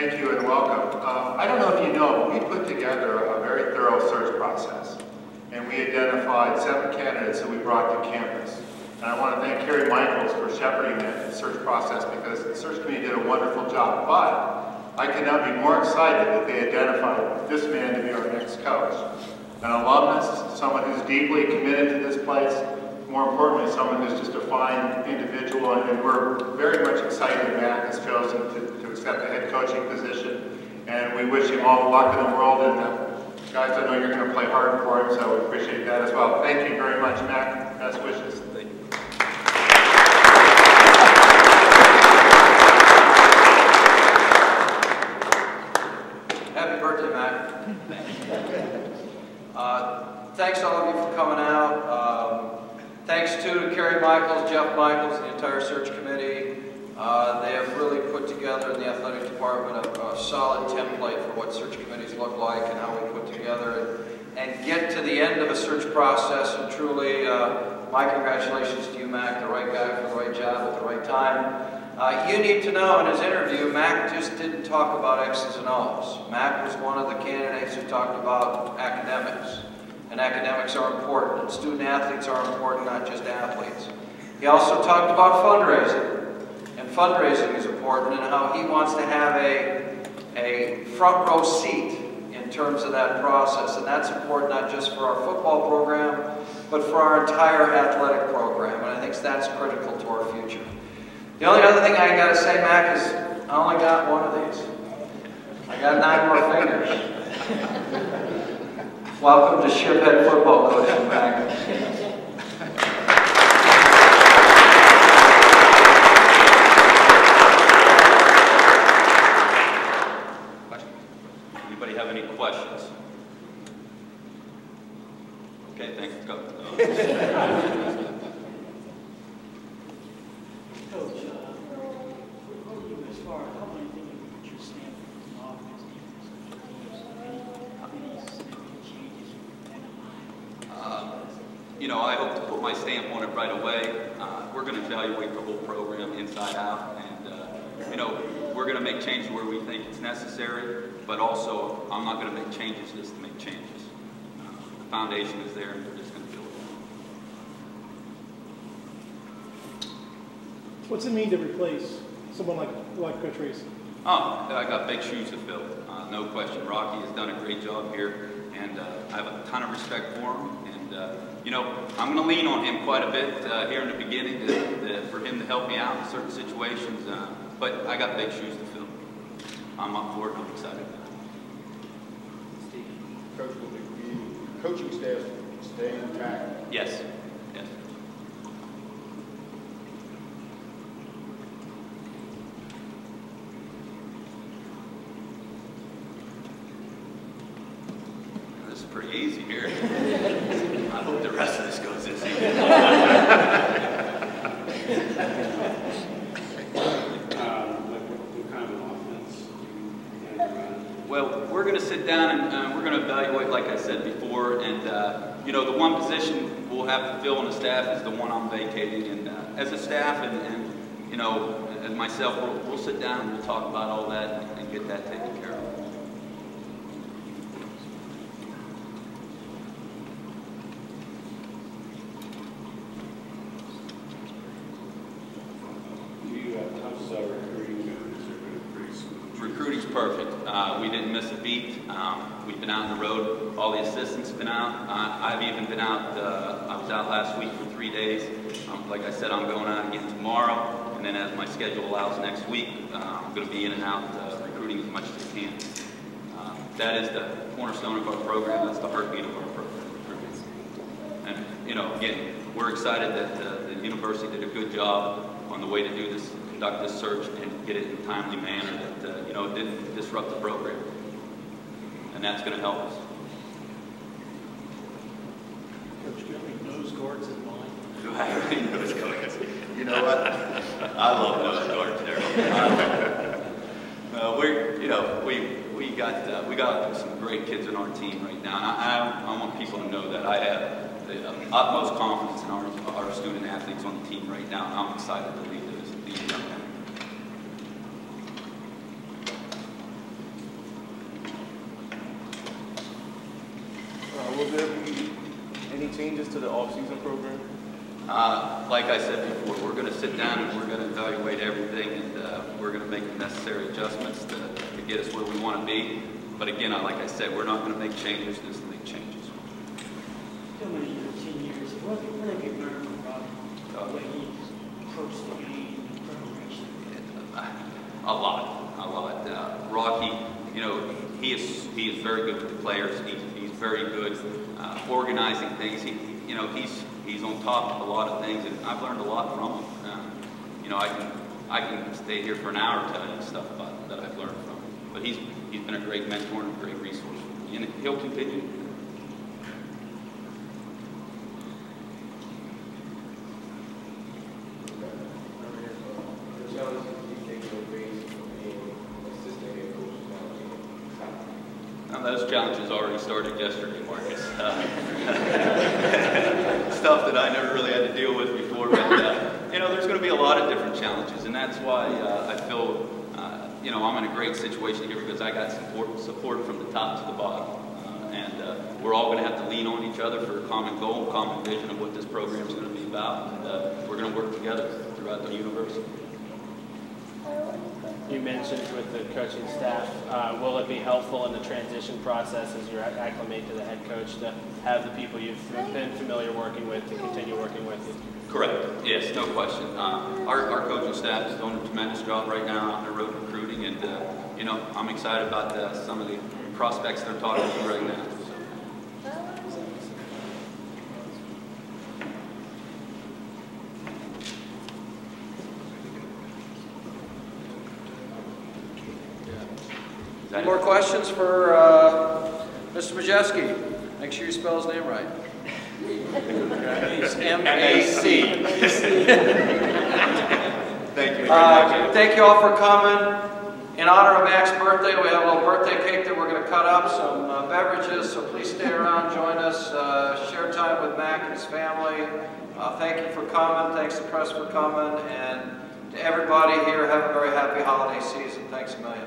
Thank you and welcome. I don't know if you know, but we put together a very thorough search process. And we identified 7 candidates that we brought to campus. And I want to thank Carrie Michaels for shepherding that search process because the search committee did a wonderful job. But I could not be more excited that they identified this man to be our next coach. An alumnus, someone who's deeply committed to this place, more importantly, someone who's just a fine individual, and we're very much excited that Mac has chosen to accept the head coaching position, and we wish him all the luck in the world, and guys, I know you're going to play hard for him, so we appreciate that as well. Thank you very much, Mac. Best wishes. Thank you. Happy birthday, Mac. Thanks all of you for coming out. Thanks to Carrie Michaels, Jeff Michaels, and the entire search committee. They have really put together in the athletic department a solid template for what search committees look like and how we put together and get to the end of a search process. And truly, my congratulations to you, Mac, the right guy for the right job at the right time. You need to know in his interview, Mac just didn't talk about X's and O's. Mac was one of the candidates who talked about academics. And academics are important, and student athletes are important, not just athletes. He also talked about fundraising, and fundraising is important, and how he wants to have a front row seat in terms of that process, and that's important not just for our football program, but for our entire athletic program, and I think that's critical to our future. The only other thing I got to say, Mac, is I only got one of these. I got 9 more fingers. Welcome to Shiphead football coaching, Mac. Anybody have any questions? Okay, thanks. Go. Coach, as far as how many things you put your stamp on offense, defense, any significant changes you know, I hope to put my stamp on it right away. We're going to evaluate the whole program inside out, and you know, we're going to make changes where we think it's necessary, but also I'm not going to make changes just to make changes. The foundation is there, and we're just going to build it. What's it mean to replace someone like Coach Reese? Oh, I got big shoes to fill. No question. Rocky has done a great job here, and I have a ton of respect for him. And you know, I'm going to lean on him quite a bit here in the beginning for him to help me out in certain situations. But I got big shoes to fill. I'm up for it, and I'm excited. Steve, Coach, will the coaching staff stay intact? Yes. Yes. This is pretty easy here. I hope the rest of this goes easy. What kind of offense do you run? Well, we're going to sit down and we're going to evaluate, like I said before, and you know, the one position we'll have to fill on the staff is the one I'm vacating. And as a staff and you know, and myself, we'll sit down and we'll talk about all that and get that taken care of. Recruiting's perfect. We didn't miss a beat. We've been out on the road. All the assistants have been out. I've even been out. I was out last week for 3 days. Like I said, I'm going out again tomorrow. And then as my schedule allows next week, I'm going to be in and out recruiting as much as I can. That is the cornerstone of our program. That's the heartbeat of our program. And, you know, again, we're excited that the university did a good job on the way to do this, conduct this search and get it in a timely manner that, you know, it didn't disrupt the program. And that's going to help us. Coach, do you have any nose guards in mind? Do I have any nose guards? You know what? I love nose guards there. We got some great kids in our team right now. And I want people to know that I have the utmost confidence in our student athletes on the team right now, and I'm excited to lead these young men. Any changes to the off-season program? Like I said before, we're going to sit down and we're going to evaluate everything, and we're going to make the necessary adjustments to get us where we want to be. But again, like I said, we're not going to make changes just to make changes. So many years, 10 years, what have you learned from Rob? The way he's approached the game and preparation? A lot. Rocky, you know, he is very good with the players. He's very good organizing things. He's on top of a lot of things, and I've learned a lot from him. You know, I can stay here for an hour telling you stuff about that I've learned from him. But he's been a great mentor and a great resource for me, and he'll continue. Those challenges already started yesterday, Marcus. Stuff that I never really had to deal with before, but you know, there's going to be a lot of different challenges, and that's why I feel you know, I'm in a great situation here because I got support from the top to the bottom, and we're all going to have to lean on each other for a common goal, common vision of what this program is going to be about, and we're going to work together throughout the university. You mentioned with the coaching staff, will it be helpful in the transition process as you acclimate to the head coach to have the people you've been familiar working with to continue working with you? Correct. Yes, no question. Our coaching staff is doing a tremendous job right now on the road recruiting, and you know, I'm excited about some of the prospects they're talking to right now. Any more questions for Mr. Maciejewski? Make sure you spell his name right. It's M-A-C. Thank you very much. Thank you all for coming. In honor of Mac's birthday, we have a little birthday cake that we're going to cut up, some beverages, so please stay around, join us, share time with Mac and his family. Thank you for coming. Thanks to the press for coming. And to everybody here, have a very happy holiday season. Thanks a million.